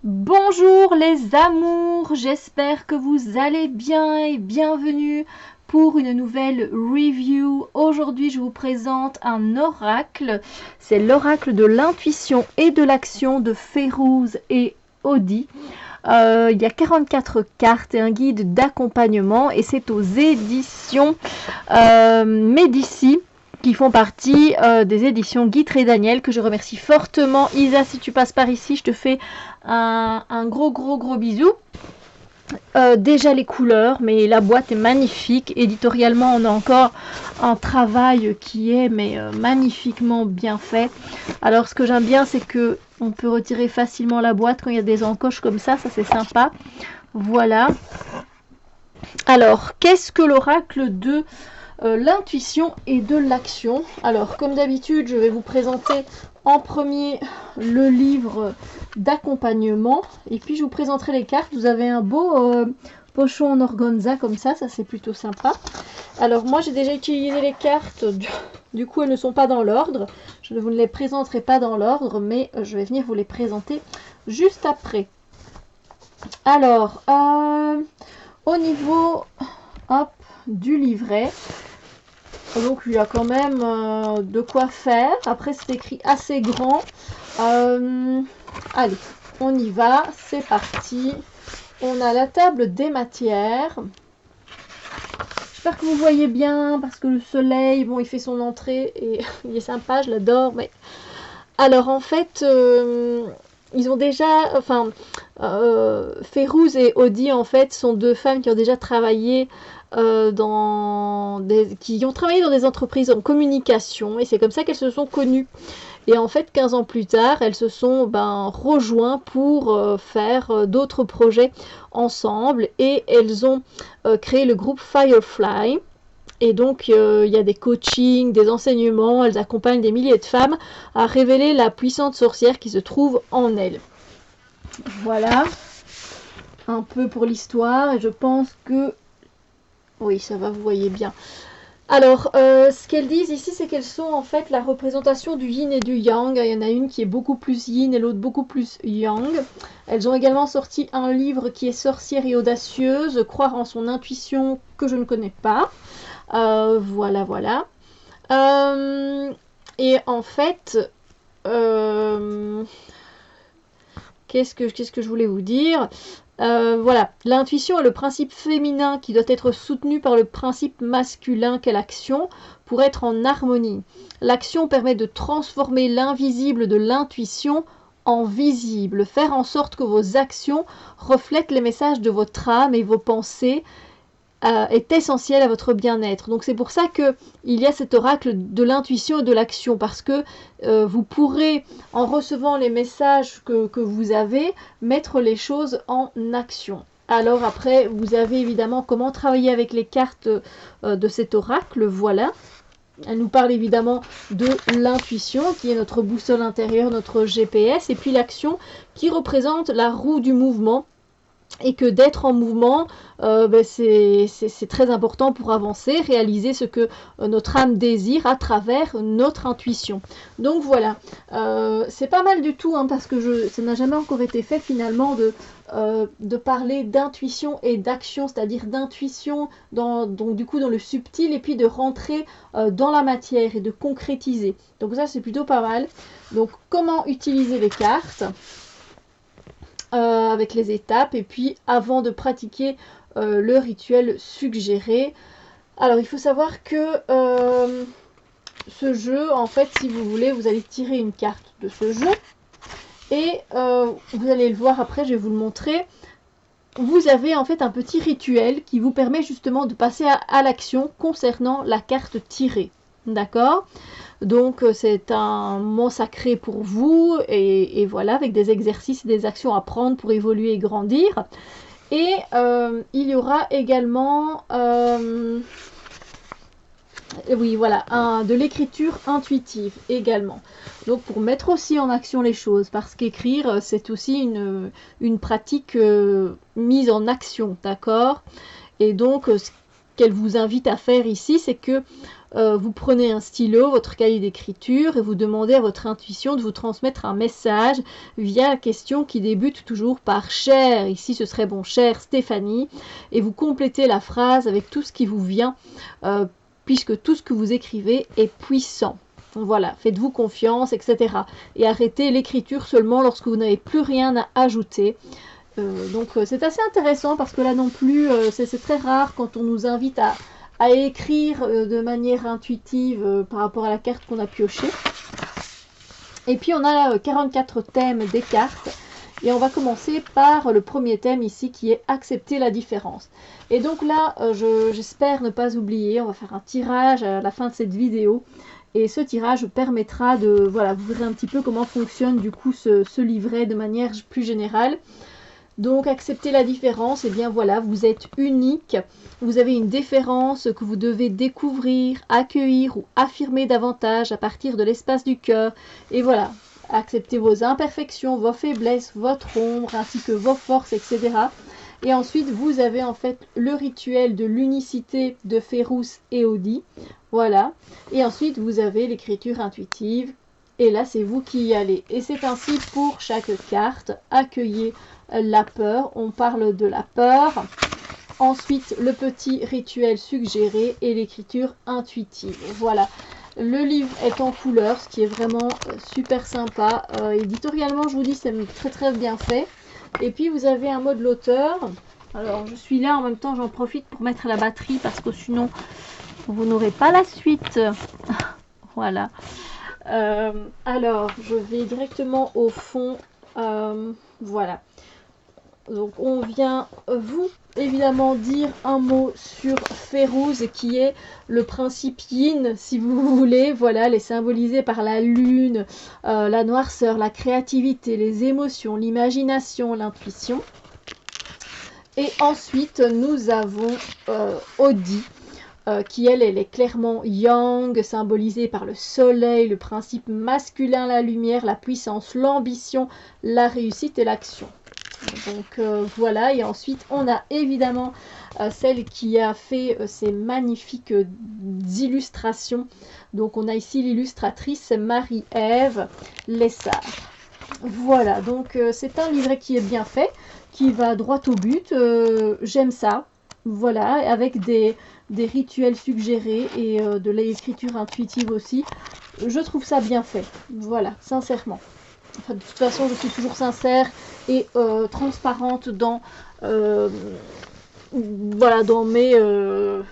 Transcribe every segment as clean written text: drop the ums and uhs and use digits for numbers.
Bonjour les amours, j'espère que vous allez bien et bienvenue pour une nouvelle review. Aujourd'hui, je vous présente un oracle. C'est l'oracle de l'intuition et de l'action de Férouz et Audi. Il y a 44 cartes et un guide d'accompagnement et c'est aux éditions Médicis qui font partie des éditions Guitry et Daniel, que je remercie fortement. Isa, si tu passes par ici, je te fais un gros bisou. Déjà les couleurs, mais la boîte est magnifique. Éditorialement, on a encore un travail qui est magnifiquement bien fait. Alors ce que j'aime bien, c'est que on peut retirer facilement la boîte quand il y a des encoches comme ça c'est sympa. Voilà. Alors, qu'est-ce que l'oracle de l'intuition et de l'action? Alors, comme d'habitude, je vais vous présenter en premier le livre d'accompagnement et puis je vous présenterai les cartes. Vous avez un beau pochon en organza comme ça c'est plutôt sympa. Alors moi j'ai déjà utilisé les cartes, du coup elles ne sont pas dans l'ordre, je ne vous les présenterai pas dans l'ordre, mais je vais venir vous les présenter juste après. Alors au niveau du livret, donc il y a quand même de quoi faire. Après c'est écrit assez grand. Allez, on y va, c'est parti. On a la table des matières. J'espère que vous voyez bien parce que le soleil, bon, il fait son entrée et il est sympa, je l'adore. Mais alors en fait, ils ont déjà, Férouz et Audi en fait sont deux femmes qui ont déjà travaillé qui ont travaillé dans des entreprises en communication et c'est comme ça qu'elles se sont connues. Et en fait, 15 ans plus tard, elles se sont rejointes pour faire d'autres projets ensemble et elles ont créé le groupe Firefly. Et donc, il y a des coachings, des enseignements, elles accompagnent des milliers de femmes à révéler la puissante sorcière qui se trouve en elles. Voilà, un peu pour l'histoire et je pense que... Oui, ça va, vous voyez bien. Alors, ce qu'elles disent ici, c'est qu'elles sont en fait la représentation du yin et du yang. Il y en a une qui est beaucoup plus yin et l'autre beaucoup plus yang. Elles ont également sorti un livre qui est sorcière et audacieuse, croire en son intuition, que je ne connais pas. Voilà. Et en fait, qu'est-ce que je voulais vous dire ? Voilà, l'intuition est le principe féminin qui doit être soutenu par le principe masculin qu'est l'action pour être en harmonie. L'action permet de transformer l'invisible de l'intuition en visible, faire en sorte que vos actions reflètent les messages de votre âme et vos pensées est essentiel à votre bien-être. Donc c'est pour ça qu'il y a cet oracle de l'intuition et de l'action, parce que vous pourrez, en recevant les messages que vous avez, mettre les choses en action. Alors après, vous avez évidemment comment travailler avec les cartes de cet oracle, voilà. Elle nous parle évidemment de l'intuition, qui est notre boussole intérieure, notre GPS, et puis l'action, qui représente la roue du mouvement, et que d'être en mouvement, c'est très important pour avancer, réaliser ce que notre âme désire à travers notre intuition. Donc voilà, c'est pas mal du tout, hein, parce que ça n'a jamais encore été fait finalement de parler d'intuition et d'action, c'est-à-dire d'intuition donc du coup dans le subtil et puis de rentrer dans la matière et de concrétiser. Donc ça c'est plutôt pas mal. Donc comment utiliser les cartes avec les étapes et puis avant de pratiquer le rituel suggéré. Alors il faut savoir que ce jeu, en fait, si vous voulez, vous allez tirer une carte de ce jeu et vous allez le voir après, je vais vous le montrer. Vous avez en fait un petit rituel qui vous permet justement de passer à l'action concernant la carte tirée. D'accord ? Donc c'est un moment sacré pour vous et voilà, avec des exercices et des actions à prendre pour évoluer et grandir. Et il y aura également oui voilà, de l'écriture intuitive également. Donc pour mettre aussi en action les choses, parce qu'écrire c'est aussi une pratique mise en action, d'accord ? Et donc qu'elle vous invite à faire ici, c'est que vous prenez un stylo, votre cahier d'écriture, et vous demandez à votre intuition de vous transmettre un message via la question qui débute toujours par « cher ». Ici, ce serait « bon, chère Stéphanie ». Et vous complétez la phrase avec tout ce qui vous vient, puisque tout ce que vous écrivez est puissant. Voilà, faites-vous confiance, etc. Et arrêtez l'écriture seulement lorsque vous n'avez plus rien à ajouter. Donc c'est assez intéressant parce que là non plus, c'est très rare quand on nous invite à écrire de manière intuitive par rapport à la carte qu'on a piochée. Et puis on a 44 thèmes des cartes. Et on va commencer par le premier thème ici qui est accepter la différence. Et donc là, j'espère ne pas oublier, on va faire un tirage à la fin de cette vidéo. Et ce tirage permettra de, voilà, vous verrez un petit peu comment fonctionne du coup ce livret de manière plus générale. Donc accepter la différence, et bien voilà, vous êtes unique, vous avez une différence que vous devez découvrir, accueillir ou affirmer davantage à partir de l'espace du cœur. Et voilà, acceptez vos imperfections, vos faiblesses, votre ombre, ainsi que vos forces, etc. Et ensuite, vous avez en fait le rituel de l'unicité de Férouz et Audi. Voilà. Et ensuite, vous avez l'écriture intuitive. Et là, c'est vous qui y allez. Et c'est ainsi pour chaque carte. Accueillez la peur. On parle de la peur. Ensuite, le petit rituel suggéré et l'écriture intuitive. Voilà. Le livre est en couleur, ce qui est vraiment super sympa. Éditorialement, je vous dis, c'est très très bien fait. Et puis, vous avez un mot de l'auteur. Alors, je suis là, en même temps, j'en profite pour mettre la batterie parce que sinon, vous n'aurez pas la suite. Voilà. Alors, je vais directement au fond. Voilà. Donc, on vient vous évidemment dire un mot sur Férouz qui est le principe yin, si vous voulez. Voilà, elle est symbolisée par la lune, la noirceur, la créativité, les émotions, l'imagination, l'intuition. Et ensuite, nous avons Audi. Qui elle est clairement yang, symbolisée par le soleil, le principe masculin, la lumière, la puissance, l'ambition, la réussite et l'action. Donc voilà, et ensuite on a évidemment celle qui a fait ces magnifiques illustrations. Donc on a ici l'illustratrice Marie-Ève Lessard. Voilà, donc c'est un livret qui est bien fait, qui va droit au but, j'aime ça. Voilà, avec des rituels suggérés et de l'écriture intuitive aussi. Je trouve ça bien fait. Voilà, sincèrement. Enfin, de toute façon, je suis toujours sincère et transparente dans, voilà, dans mes 1,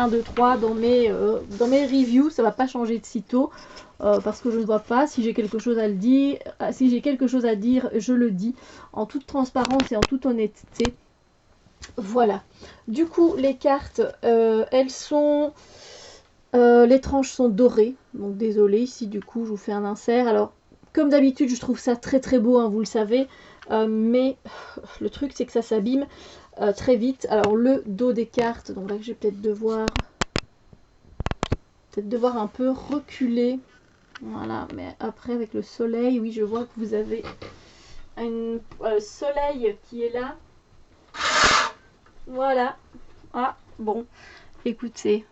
2, 3, dans mes reviews. Ça va pas changer de sitôt parce que je ne vois pas. Si j'ai quelque chose à le dire, si j'ai quelque chose à dire, je le dis en toute transparence et en toute honnêteté. Voilà, du coup les cartes, elles sont, les tranches sont dorées, donc désolé, ici du coup je vous fais un insert. Alors comme d'habitude je trouve ça très très beau, hein, vous le savez, mais le truc c'est que ça s'abîme très vite. Alors le dos des cartes, donc là je vais peut-être devoir un peu reculer, voilà, mais après avec le soleil, oui je vois que vous avez un soleil qui est là. Voilà. Ah, bon. Écoutez,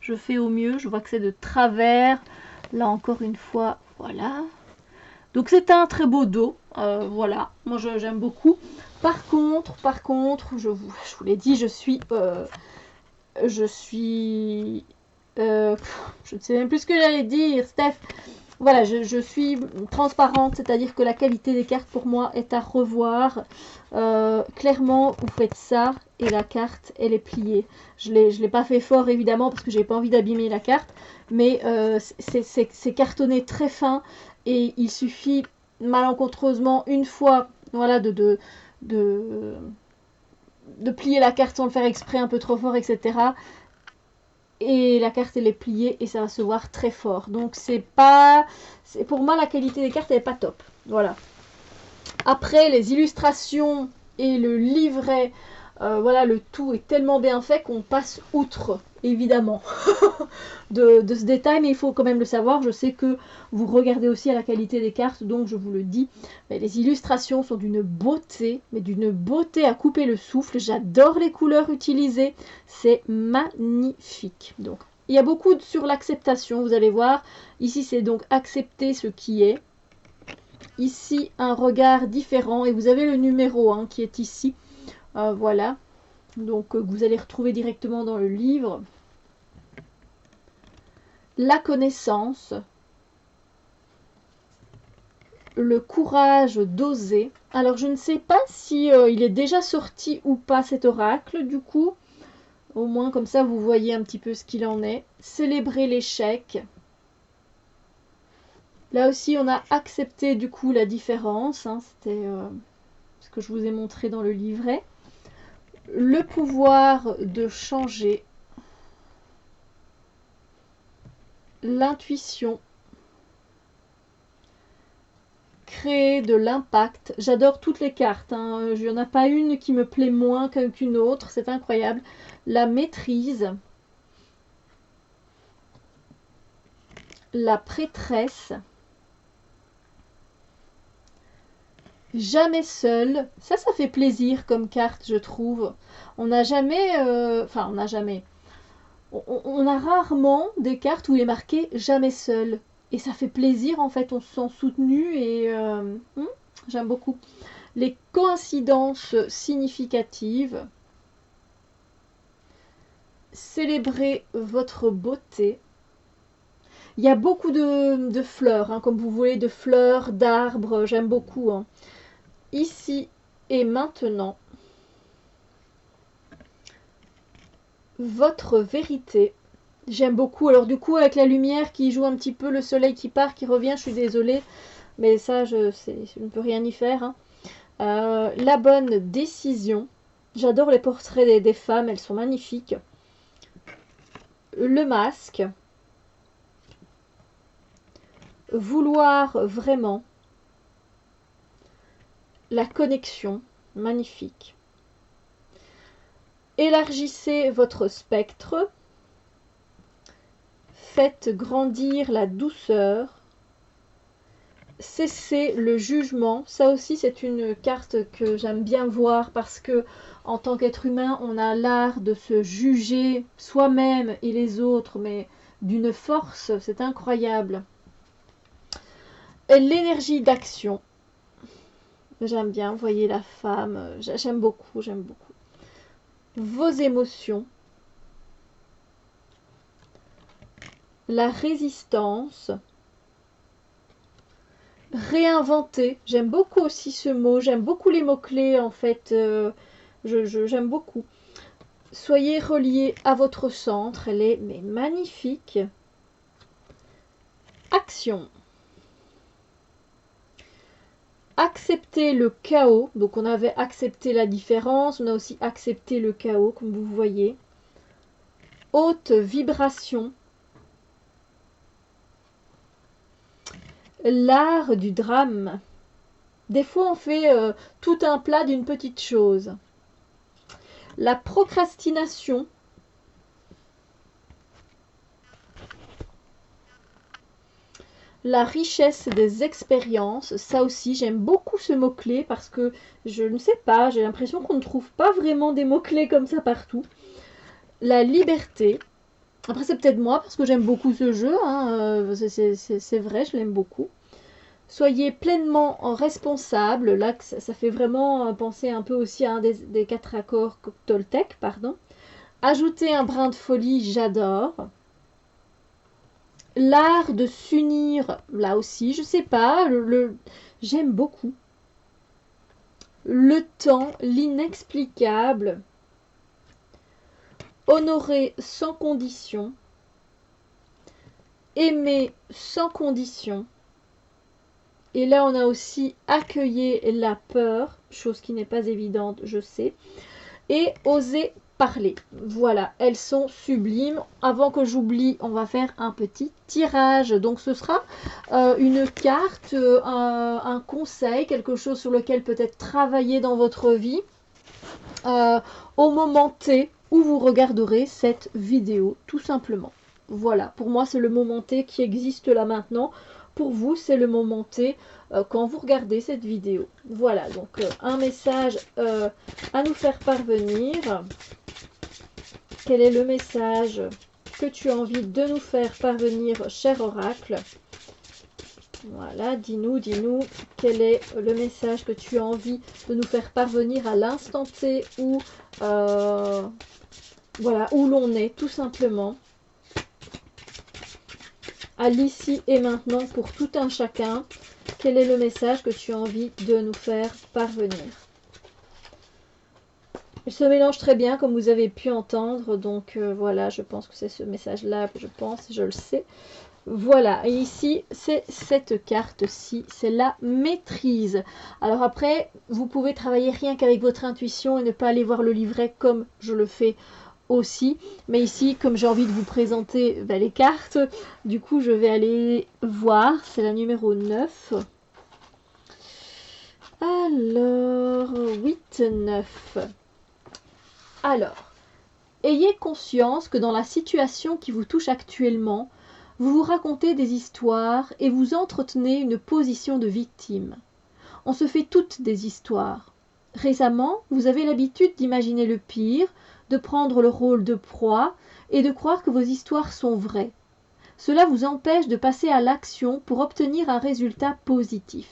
je fais au mieux. Je vois que c'est de travers. Là, encore une fois, voilà. Donc, c'est un très beau dos. Voilà. Moi, j'aime beaucoup. Par contre, je vous l'ai dit, je ne sais même plus ce que j'allais dire, Steph. Voilà, je suis transparente, c'est-à-dire que la qualité des cartes pour moi est à revoir. Clairement, vous faites ça et la carte, elle est pliée. Je l'ai pas fait fort évidemment parce que j'ai pas envie d'abîmer la carte, mais c'est cartonné très fin et il suffit malencontreusement une fois, voilà, de plier la carte sans le faire exprès un peu trop fort, etc. Et la carte elle est pliée et ça va se voir très fort. Donc pour moi la qualité des cartes elle est pas top. Voilà. Après les illustrations et le livret Voilà, le tout est tellement bien fait qu'on passe outre, évidemment, de ce détail, mais il faut quand même le savoir. Je sais que vous regardez aussi à la qualité des cartes, donc je vous le dis. Mais les illustrations sont d'une beauté, mais d'une beauté à couper le souffle. J'adore les couleurs utilisées, c'est magnifique. Donc, il y a beaucoup sur l'acceptation, vous allez voir. Ici, c'est donc accepter ce qui est. Ici, un regard différent, et vous avez le numéro hein, qui est ici. Voilà, donc vous allez retrouver directement dans le livre. La connaissance, le courage d'oser. Alors je ne sais pas si il est déjà sorti ou pas cet oracle, du coup, au moins comme ça vous voyez un petit peu ce qu'il en est. Célébrer l'échec. Là aussi on a accepté du coup la différence, hein, c'était ce que je vous ai montré dans le livret. Le pouvoir de changer, l'intuition, créer de l'impact. J'adore toutes les cartes, hein. Il n'y en a pas une qui me plaît moins qu'une autre, c'est incroyable. La maîtrise, la prêtresse, jamais seul. Ça fait plaisir comme carte, je trouve. On n'a jamais, enfin, on n'a jamais. On a rarement des cartes où il est marqué jamais seul. Et ça fait plaisir, en fait, on se sent soutenu et j'aime beaucoup. Les coïncidences significatives. Célébrez votre beauté. Il y a beaucoup de fleurs, hein, comme vous voulez, de fleurs, d'arbres, j'aime beaucoup. Hein. Ici et maintenant, votre vérité. J'aime beaucoup. Alors du coup, avec la lumière qui joue un petit peu, le soleil qui part, qui revient, je suis désolée. Mais ça, je ne peux rien y faire. Hein. La bonne décision. J'adore les portraits des femmes, elles sont magnifiques. Le masque. Vouloir vraiment. La connexion. Magnifique. Élargissez votre spectre. Faites grandir la douceur. Cessez le jugement. Ça aussi, c'est une carte que j'aime bien voir parce que, en tant qu'être humain, on a l'art de se juger soi-même et les autres, mais d'une force, c'est incroyable. L'énergie d'action. J'aime bien, vous voyez la femme, j'aime beaucoup, j'aime beaucoup. Vos émotions. La résistance. Réinventer, j'aime beaucoup aussi ce mot, j'aime beaucoup les mots-clés en fait, j'aime beaucoup. Soyez reliés à votre centre, elle est mais magnifique. Action. Accepter le chaos, donc on avait accepté la différence, on a aussi accepté le chaos comme vous voyez. Haute vibration. L'art du drame. Des fois, on fait tout un plat d'une petite chose. La procrastination. La richesse des expériences. Ça aussi, j'aime beaucoup ce mot-clé parce que, je ne sais pas, j'ai l'impression qu'on ne trouve pas vraiment des mots-clés comme ça partout. La liberté. Après, c'est peut-être moi parce que j'aime beaucoup ce jeu. Hein, c'est vrai, je l'aime beaucoup. Soyez pleinement responsable. Là, ça fait vraiment penser un peu aussi à un des 4 accords Toltec, pardon. Ajoutez un brin de folie, j'adore. L'art de s'unir, là aussi, je sais pas, j'aime beaucoup. Le temps, l'inexplicable. Honorer sans condition. Aimer sans condition. Et là, on a aussi accueillir la peur, chose qui n'est pas évidente, je sais. Et oser parler. Voilà, elles sont sublimes. Avant que j'oublie, on va faire un petit tirage. Donc ce sera une carte, un conseil, quelque chose sur lequel peut-être travailler dans votre vie. au moment T où vous regarderez cette vidéo, tout simplement. Voilà, pour moi c'est le moment T qui existe là maintenant. Pour vous, c'est le moment T quand vous regardez cette vidéo. Voilà, donc un message à nous faire parvenir. Quel est le message que tu as envie de nous faire parvenir, cher oracle? Voilà, dis-nous, quel est le message que tu as envie de nous faire parvenir à l'instant T où, voilà, où l'on est, tout simplement. À l'ici et maintenant, pour tout un chacun, quel est le message que tu as envie de nous faire parvenir? Il se mélange très bien, comme vous avez pu entendre, donc voilà, je pense que c'est ce message-là, je le sais. Voilà, et ici, c'est cette carte-ci, c'est la maîtrise. Alors après, vous pouvez travailler rien qu'avec votre intuition et ne pas aller voir le livret comme je le fais aussi. Mais ici, comme j'ai envie de vous présenter les cartes, du coup, je vais aller voir. C'est la numéro 9. Alors, 8, 9. Alors, ayez conscience que dans la situation qui vous touche actuellement, vous vous racontez des histoires et vous entretenez une position de victime. On se fait toutes des histoires. Récemment, vous avez l'habitude d'imaginer le pire, de prendre le rôle de proie et de croire que vos histoires sont vraies. Cela vous empêche de passer à l'action pour obtenir un résultat positif.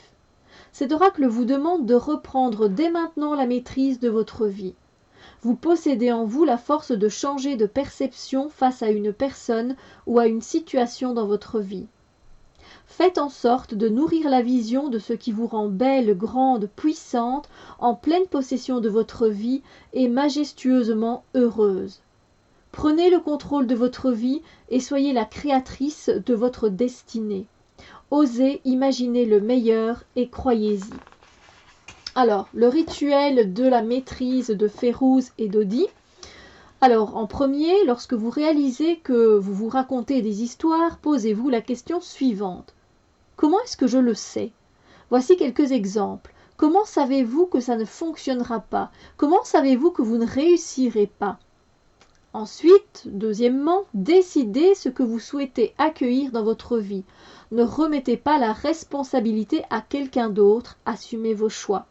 Cet oracle vous demande de reprendre dès maintenant la maîtrise de votre vie. Vous possédez en vous la force de changer de perception face à une personne ou à une situation dans votre vie. Faites en sorte de nourrir la vision de ce qui vous rend belle, grande, puissante, en pleine possession de votre vie et majestueusement heureuse. Prenez le contrôle de votre vie et soyez la créatrice de votre destinée. Osez imaginer le meilleur et croyez-y. Alors, le rituel de la maîtrise de Férouz et d'Odi. Alors, en premier, lorsque vous réalisez que vous vous racontez des histoires, posez-vous la question suivante. Comment est-ce que je le sais? Voici quelques exemples. Comment savez-vous que ça ne fonctionnera pas? Comment savez-vous que vous ne réussirez pas? Ensuite, deuxièmement, décidez ce que vous souhaitez accueillir dans votre vie. Ne remettez pas la responsabilité à quelqu'un d'autre, assumez vos choix.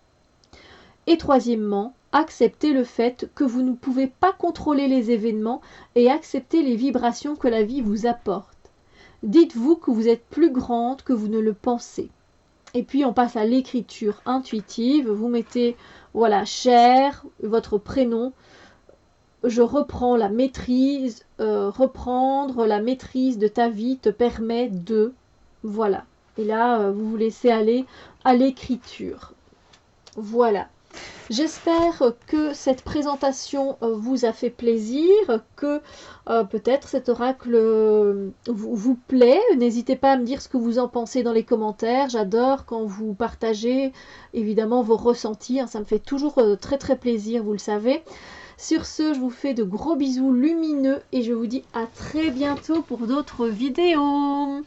Et troisièmement, acceptez le fait que vous ne pouvez pas contrôler les événements et acceptez les vibrations que la vie vous apporte. Dites-vous que vous êtes plus grande que vous ne le pensez. Et puis on passe à l'écriture intuitive. Vous mettez, voilà, cher, votre prénom. Je reprends la maîtrise. Reprendre la maîtrise de ta vie te permet de... Voilà. Et là, vous vous laissez aller à l'écriture. Voilà. J'espère que cette présentation vous a fait plaisir, que peut-être cet oracle vous plaît. N'hésitez pas à me dire ce que vous en pensez dans les commentaires. J'adore quand vous partagez évidemment vos ressentis. Ça me fait toujours très très plaisir, vous le savez. Sur ce, je vous fais de gros bisous lumineux et je vous dis à très bientôt pour d'autres vidéos.